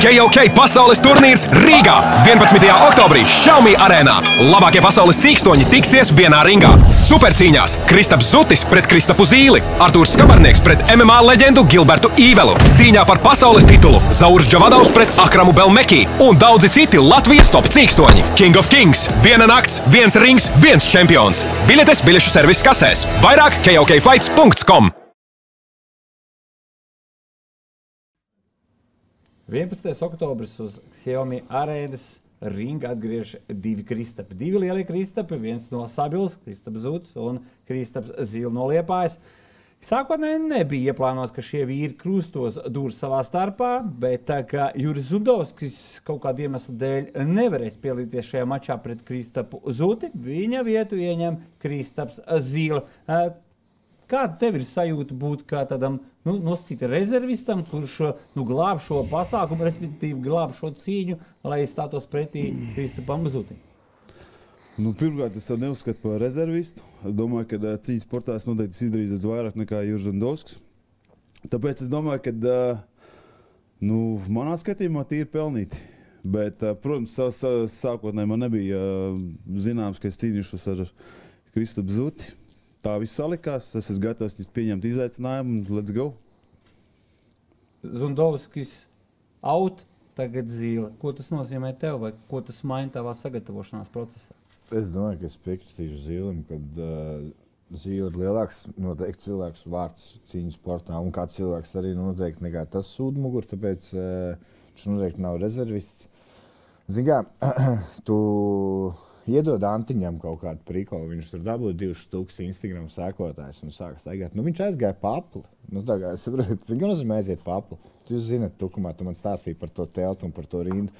KOK pasaules turnīrs Rīgā 11. oktobrī Xiaomi arēnā. Labākie pasaules cīkstoņi tiksies vienā ringā. Supercīņās Kristaps Zutis pret Kristapu Zīli, Artūrs Skabarnieks pret MMA leģendu Gilbertu Īvelu, cīņā par pasaules titulu Zaurs Džavadovs pret Akramu Belmeki un daudzi citi Latvijas top cīkstoņi. King of Kings, viena nakts, viens rings, viens čempions. Biļetes biļešu servis kasēs. Vairāk kokfights.com. 11. oktobris uz Xiaomi arēnas ringa atgriež divi Kristapi. Divi lielie Kristapi, viens no Sabils, Kristaps Zutis un Kristaps Zīle no Liepājas. Sākotnēji nebija ieplānots, ka šie vīri krustos dūrs savā starpā, bet tā kā Juris Zudovskis kaut kādu iemeslu dēļ nevarēs pielīties šajā mačā pret Kristapu Zuti, viņa vietu ieņem Kristaps Zīle. Kāda tev ir sajūta būt kā tādam nosacīta rezervistam, kurš glāb šo pasākumu, respektīvi glāb šo cīņu, lai stātos pretī Kristapam Zutim? Pirmkārt, es tev neuzskatu par rezervistu. Es domāju, ka cīņas sportā es noteikti izdarīju vairāk nekā Juris Zudovskis. Tāpēc es domāju, ka manā skatījumā tie ir pelnīti. Bet, protams, sākotnēji man nebija zināms, ka es cīnīšos ar Kristapu Zuti. Tā viss salikās, es esmu gatavs pieņemt izaicinājumu un let's go. Zudovskis out, tagad Zīle. Ko tas nozīmē tev vai ko tas maina tavā sagatavošanās procesā? Es domāju, ka es piekritīšu Zīlim, kad Zīle ir lielāks noteikti cilvēks vārds cīņas sportā un kā cilvēks arī noteikti nekā tas sūdmugur, tāpēc viņš noteikti nav rezervists. Zini kā, tu iedod Antiņam kaut kādu prikolu, viņš tur dabūja 2000 Instagram sēkotājus un sāka staigāt. Viņš aizgāja pa apli. Tā kā es saprotu, zini, ka nozīmē aiziet pa apli. Jūs zināt, tukumā, tu man stāstīji par to teltu un par to rindu.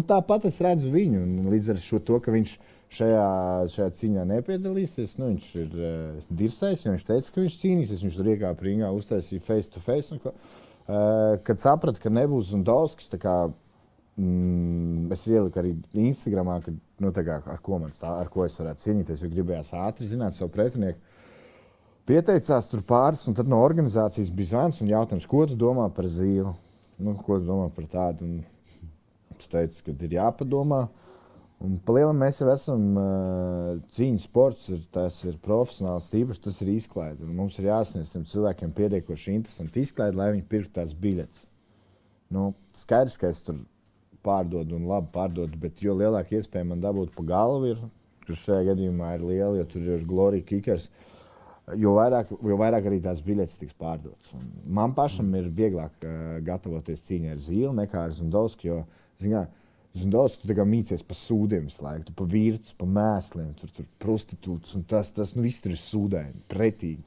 Tāpat es redzu viņu, un līdz ar to, ka viņš šajā cīņā nepiedalīsies, viņš ir dirsējis, jo viņš teica, ka viņš cīnīsies, viņš tur iekāpa ringā, uztaisīja face to face. Kad sapratu, ka nebūs Zudovskis, es ieliku arī Instagramā, ar ko es varētu cīnīties, jo gribējās ātri zināt savu pretinieku. Pieteicās tur pāris, un tad no organizācijas bija zvans un jautājums, ko tu domā par Zīli? Ko tu domā par tādu? Es teicu, ka ir jāpadomā. Un pa lielam mēs jau esam cīņas sports, tas ir profesionāls, tīpaši tas ir izklaide. Mums ir jāsniedz tiem cilvēkiem pietiekoši interesanti izklaide, lai viņi pirktu tās biļetes. Skaidrs, ka es tur pārdod un labi pārdod, bet jo lielāka iespēja man dabūt pa galvu ir, kas šajā gadījumā ir liela, jo tur ir Glory Kickers, jo vairāk arī tās biļetes tiks pārdotas. Man pašam ir vieglāk gatavoties cīņai ar Zīli nekā ar Zudovski, jo, Zudovski tu mīcies pa sūdiem visu laiku, tu pa virtus, pa mēsliem, tur prostitūtus, un tas viss tur ir sūdēni, pretīgi.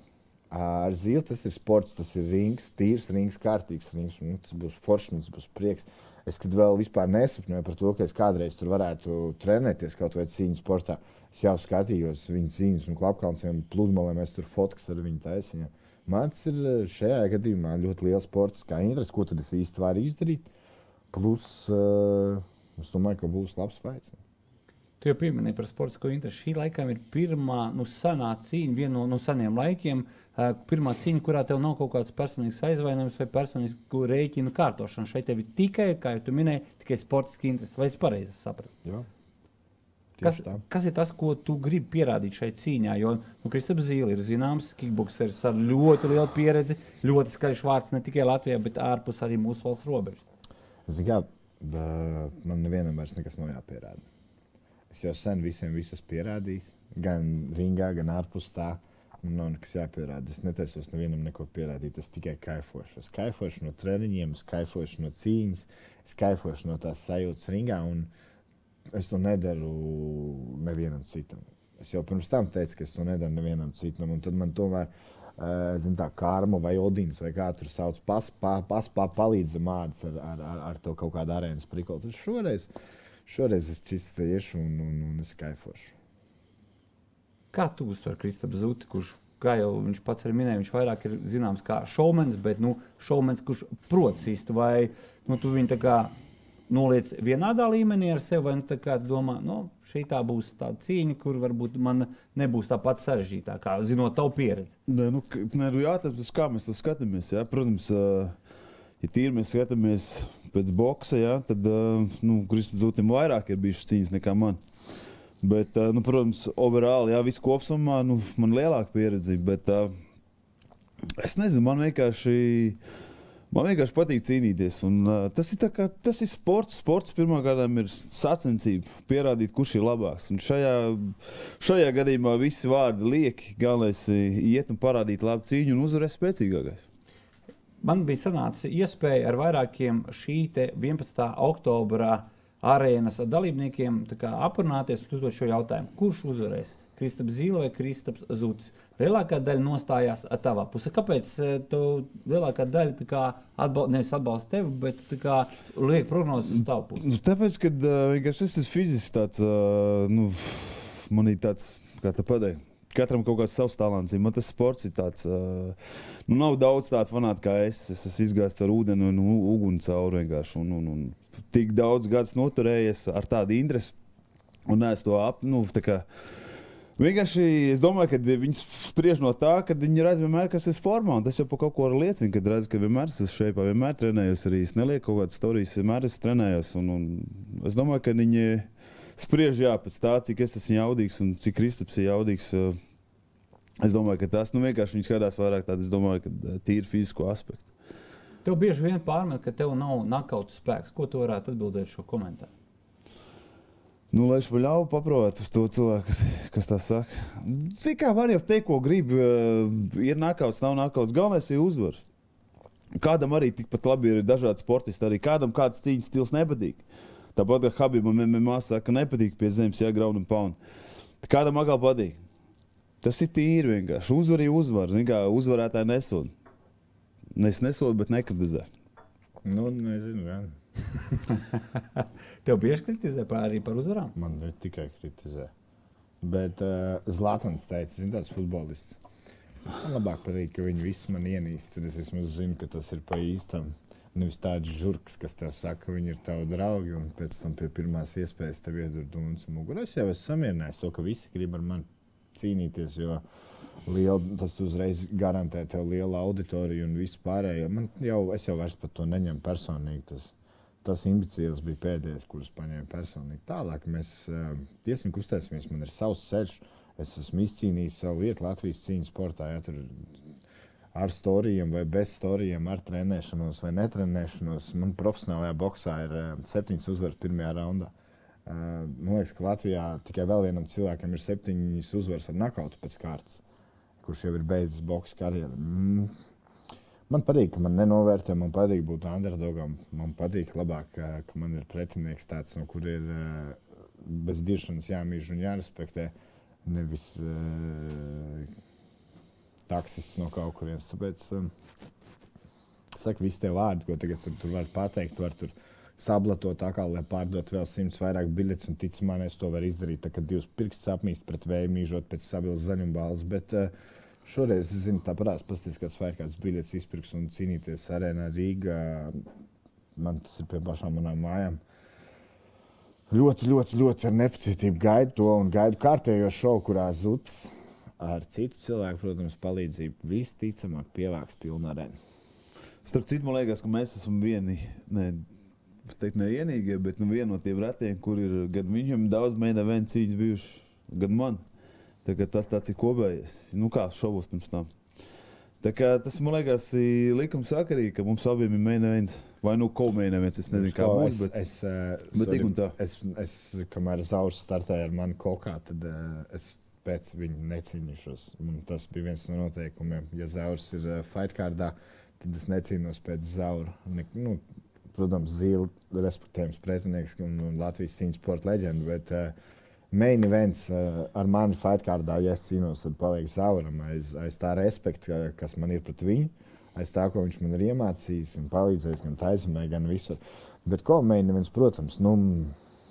Ar Zīli tas ir sports, tas ir rings, tīrs rings, kārtīgs rings, un tas būs forši, tas būs prieks. Es, kad vēl vispār nesapņoju par to, ka es kādreiz tur varētu trenēties kaut vai cīņas sportā, es jau skatījos viņu cīņas un Klapkalnciem pludmalē, mēs tur fotkas ar viņu taisījām. Man tas ir šajā gadījumā ļoti liels sports, kā interesi, ko tad es īsti varu izdarīt. Plus, es domāju, ka būs labs fights. Tu jau pieminēji par sportisko interesi. Šī laikam ir pirmā senā cīņa, viena no seniem laikiem. Pirmā cīņa, kurā tev nav kaut kāds personīgs aizvainojums vai personisku rēķinu kārtošana. Šeit tev ir tikai, kā jau tu minēji, tikai sportiski interesi. Vai es pareizi sapratu? Jā. Kas ir tas, ko tu gribi pierādīt šai cīņā? Jo Kristaps Zīle ir zināms, kickboksers ar ļoti lielu pieredzi, ļoti skaļš vārds ne tikai Latvijā, bet ārpus arī mūsu valsts robežas. Zini kā, man nevienam vairs nekas nav jāpierāda. Es jau sen visiem visus pierādījis, gan ringā, gan ārpus tā. Man nav nekas jāpierāda. Es netaisos nevienam neko pierādīt, es tikai kaifošu. Es kaifošu no treniņiem, es kaifošu no cīņas, es kaifošu no tās sajūtas ringā, un es to nedaru nevienam citam. Es jau pirms tam teicu, ka es to nedaru nevienam citam, un tad man tomēr, Karma vai Odins vai kā tur sauc, palīdza mādas ar to kaut kādu arēnas prikolu. Tad šoreiz es čisti iešu un es kaifošu. Kā tu uztver Kristapu Zuti, kurš, kā jau viņš pats arī minēja, viņš vairāk ir zināms kā šoumens, bet šoumens, kurš prot sist, vai tu viņu tā kā noliec vienādā līmenī ar sevi, vai nu tā kā domā, šī tā būs tāda cīņa, kur varbūt man nebūs tā pati sarežģītākā, zinot tavu pieredzi? Jātājums, uz kā mēs to skatāmies. Ja? Protams, ja tīri mēs skatāmies pēc boksa, ja? Tad Kristam Zutim vairāk ir bijušas cīņas nekā man. Bet, protams, overall, jā, visu kopsumā, man lielāka pieredze, bet es nezinu, man vienkārši patīk cīnīties. Un, tas ir sports. Sports pirmkārt ir sacensība, pierādīt, kurš ir labāks. Un šajā gadījumā visi vārdi lieki, galvenais iet un parādīt labu cīņu un uzvarēt spēcīgākais. Man bija sanāca iespēja ar vairākiem šī 11. oktobrā arēnas dalībniekiem aprunāties un uzdot šo jautājumu. Kurš uzvarēs? Kristaps Zīle vai Kristaps Zutis? Lielākā daļa nostājās tavā pusē. Kāpēc tu lielākā daļa nevis atbalsta tevi, bet liek prognozes uz tavu pusi? Tāpēc, ka vienkārši es esmu fiziski tāds, man ir tāds, kā te pateikt, katram kaut kāds savs talants. Man tas sports ir tāds, nav daudz tādu fanātu kā es. Es esmu izgājis ar ūdeni un uguni cauri vienkārši. Un tik daudz gadus noturējies ar tādu interesi. Un es to vienkārši es domāju, ka viņi spriež no tā, ka viņi redz vienmēr, kas ir formā. Un tas jau par kaut ko liecina, kad redz, ka vienmēr es šeipā, vienmēr trenējos arī. Es nelieku kaut kādas storijas, vienmēr es trenējos. Un es domāju, ka viņi spriež pēc tā, cik es esmu jaudīgs un cik Kristaps ir jaudīgs. Es domāju, ka tas vienkārši viņi skatās vairāk tādu, es domāju, ka tīri fizisko aspektu. Tev bieži vien pārmet, ka tev nav nakautu spēks. Ko tu varētu atbildēt šo komentāru? Lai es ļauju paprovēt uz to cilvēku, kas tā saka. Cik kā var jau teikt, ko grib, ir nakauts, nav nakauts. Galvenais ir uzvars. Kādam arī tikpat labi ir dažādi sportisti, arī kādam kāds cīņas stils nepatīk. Tāpat kā Habibam MMA saka, nepatīk pie zemes, ground and pound. Kādam atkal patīk. Tas ir tīri vienkārši. Uzvar ir uzvar. Uzvarētāji nesod. Es nesodu, bet nekritizē. Nezinu, jā. Tev bieži kritizē arī par uzvarām? Man tikai kritizē. Bet Zlatans teica, tāds futbolists. Man labāk patīk, ka viņi visi man ienīst. Tad es vismaz zinu, ka tas ir pa īstam. Nevis tāds žurks, kas tev saka, ka viņi ir tavi draugi, un pēc tam pie pirmās iespējas tev iedur dūns un muguru. Es jau esmu samierinājies to, ka visi grib ar mani cīnīties, jo tas uzreiz garantē tev lielu auditoriju un visu pārējo. Es jau vairs par to neņemu personīgi. Tas imbecīls bija pēdējais, kurus paņēmu personīgi. Tālāk mēs tiesim kustēsimies, man ir savs ceļš. Es esmu izcīnījis savu vietu Latvijas cīņas sportā. Ja, tur ar storijiem vai bez storijiem, ar trenēšanos vai netrenēšanos. Man profesionālajā boksā ir 7 uzvaras pirmajā raundā. Man liekas, ka Latvijā tikai vēl vienam cilvēkam ir 7 uzvaras ar nakautu pēc kārtas, kurš jau ir beidzis boksa karjeru. Man patīk, ka man nenovērtē, man patīk būt underdogam. Man patīk labāk, ka man ir pretinieks tāds, no kur ir bez diršanas jāmīž un jārespektē, nevis taksists no kaut kurienes. Tāpēc, visi tie vārdi, ko tagad tur var pateikt, var tur sablatot atkal, lai pārdot vēl 100 vairāk biļetes, un tic man, es to varu izdarīt, tā, kad 2 pirkstus apmīst pret vēju, mīžot pēc sabilas zaļumbāles, bet šoreiz, es zinu, tā parās pasties, kāds vajag kāds biļetes izpirks un cīnīties arēnā Rīgā, man tas ir pie pašām manām mājām. Ļoti ar nepacietību gaidu to un gaidu kārtējo šovu, kurā Zutis ar citu cilvēku, protams, palīdzību visticamāk pievāks pilnu arēnu. Starp citu, man liekas, ka mēs esam nevienīgie, bet viena no tiem retiem, kur ir gan viņam daudz main event cīņas bijuši, gan man. Tas tāds ir kopējies. Kā šovos pirms tam. Tas, man liekas, ir likums sakarīgi, ka mums abiem ir main events. Vai co-main events, es nezinu, kā būs, bet tik un tā. Kamēr Zaurs startēja ar mani kokā, tad es pēc viņu necīnīšos. Tas bija viens no noteikumiem. Ja Zaurs ir fightkārdā, tad es necīnos pēc Zaura. Protams, Zīle respektējams pretinieks un Latvijas cīņas sporta leģenda, bet main events ar mani fightkārdā, ja es cīnos, tad paliek Zauram aiz tā respekta, kas man ir pret viņu, aiz tā, ko viņš man ir iemācījis un palīdzējis gan taizemē, gan visur. Bet ko main events, protams,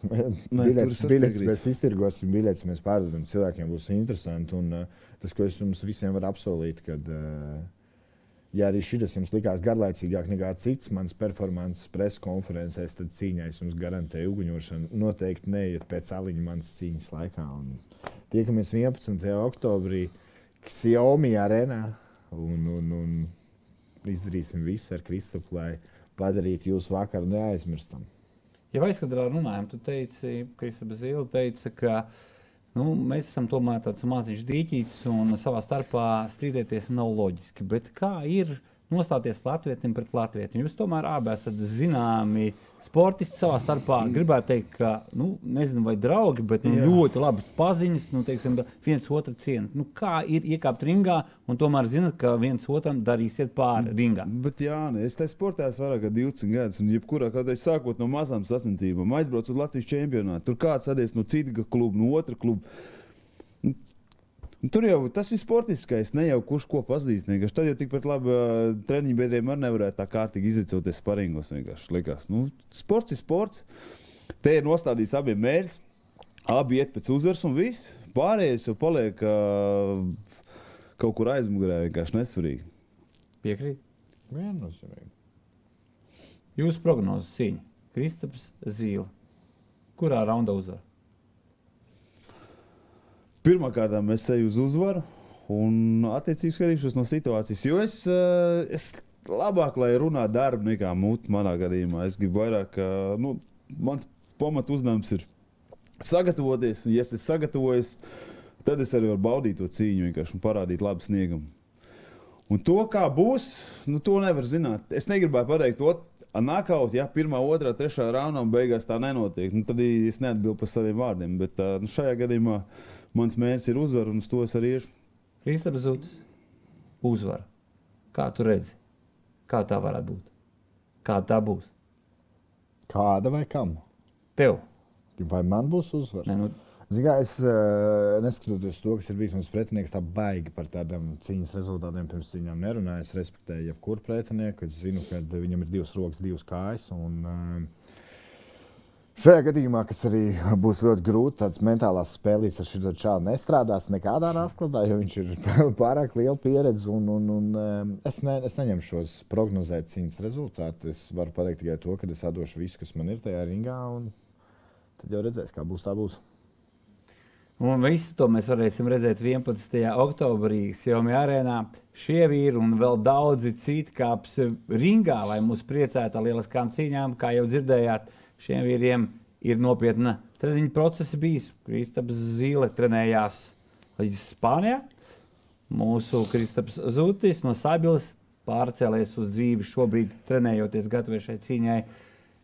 biļetes mēs iztirgosim, biļetes mēs pārdodam, cilvēkiem būs interesanti, un tas, ko es jums visiem varu apsolīt, kad ja arī šis jums likās garlaicīgāk nekā cits mans performances preses konferencēs, tad cīņā es jums garantēju uguņošanu. Noteikti neiet pēc aliņa manas cīņas laikā. Un tiekamies 11. oktobrī Xiaomi arēnā un izdarīsim visu ar Kristapu, lai padarītu jūsu vakaru neaizmirstam. Ja aizkadrā runājam, tu teici, Kristaps Zīle teica, ka mēs esam tomēr tāds maziņš dīķītis un savā starpā strīdēties nav loģiski. Bet kā ir nostāties latvietim pret latvietim? Jūs tomēr abi esat zināmi sportisti savā starpā. Gribētu teikt, ka, nezinu vai draugi, bet ļoti labas paziņas, teiksim, viens otru cienu. Kā ir iekāpt ringā un tomēr zinat, ka viens otram darīsiet pāri ringā? Bet es te sportēju vairāk kā 20 gadus un jebkurā, kad es sākot no mazām sacensībām, aizbraucu uz Latvijas čempionātu. Tur kāds sadies no cita kluba, no otra kluba. Tur jau tas ir sportiskais, ne jau kurš ko pazīst. Tad jau tikpat labi treniņu biedriem arī nevarētu tā kārtīgi izvicoties sparingos. Likās. Sports ir sports. Te ir nostādīts abiem mērķis. Abi iet pēc uzvaras un viss. Pārējais jau paliek kaut kur aizmugurē, vienkārši nesvarīgi. Piekrīt? Viennozīmīgi. Jūsu prognozes cīņa. Kristaps Zīle. Kurā raundā uzvar? Pirmkārt, es eju uz uzvaru un attiecīgi skatīšos no situācijas, jo es labāk, lai runā darbu nekā muti manā gadījumā. Es gribu vairāk, mans pamat uzdevums ir sagatavoties, un ja es sagatavojos, tad es arī varu baudīt to cīņu vienkārši un parādīt labu sniegumu. Un to, kā būs, to nevar zināt. Es negribētu pateikt, nakaut, ja pirmā, otrā, trešā raundā un beigās tā nenotiek. Tad es neatbildu par saviem vārdiem, bet šajā gadījumā mans mērķis ir uzvara, un uz to es arī iešu. Kristaps Zutis, uzvara. Kā tu redzi? Kā tā varētu būt? Kā tā būs? Kāda vai kam? Tev. Vai man būs uzvara? Es neskatoties to, kas ir bijis mans pretinieks, tā baigi par tādām cīņas rezultātiem pirms cīņām nerunāju. Es respektēju jebkuru pretinieku. Es zinu, ka viņam ir 2 rokas, 2 kājas. Šajā gadījumā, kas arī būs ļoti grūti, tāds mentālās spēlītes ar šito čālu nestrādās nekādā rasklatā, jo viņš ir pārāk liela pieredze. Es neņemšos prognozēt cīņas rezultātu. Es varu pateikt tikai to, ka es atdošu visu, kas man ir tajā ringā, un tad jau redzēs, kā būs, tā būs. Un visu to mēs varēsim redzēt 11. oktobrī Xiaomi arēnā. Šie vīri un vēl daudzi citi kāps ringā, lai mūs priecētu ar lieliskām cīņām. Kā jau dzirdējāt, šiem vīriem ir nopietna treniņu procesi bijis. Kristaps Zīle trenējās līdz Spānijā. Mūsu Kristaps Zutis no Sabilas pārcēlies uz dzīvi šobrīd trenējoties gatavošai cīņai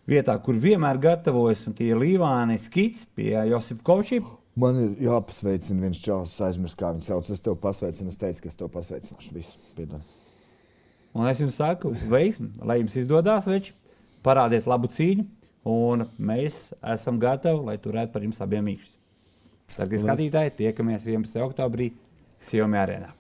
vietā, kur vienmēr gatavojas, un tie ir Līvāni Skits pie Josipa Kovčī. Man ir jāpasveicina viens čalis, aizmirst, kā viņu sauc. Es tev pasveicinu, es teicu, ka es tev pasveicināšu visu. Piedod. Un es jums saku, veiksmi, lai jums izdodās, veči, parādiet labu cīņu, un mēs esam gatavi, lai turētu par jums abiem mīkšķus. Dargie skatītāji, tiekamies 11. oktobrī Xiaomi arēnā.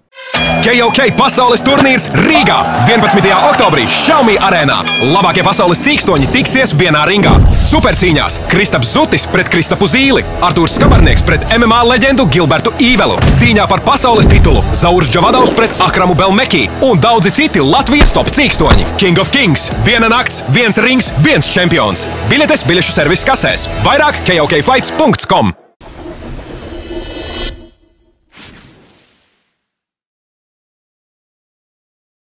KOK pasaules turnīrs Rīgā 11. oktobrī Xiaomi arēnā. Labākie pasaules cīkstoņi tiksies vienā ringā. Supercīņās Kristaps Zutis pret Kristapu Zīli, Artūrs Skabarnieks pret MMA leģendu Gilbertu Īvelu, cīņā par pasaules titulu Zaurs Džavadovs pret Akramu Belmeki un daudzi citi Latvijas top cīkstoņi. King of Kings, viena nakts, viens rings, viens čempions. Biļetes biļešu servises kasēs. Vairāk kokfights.com.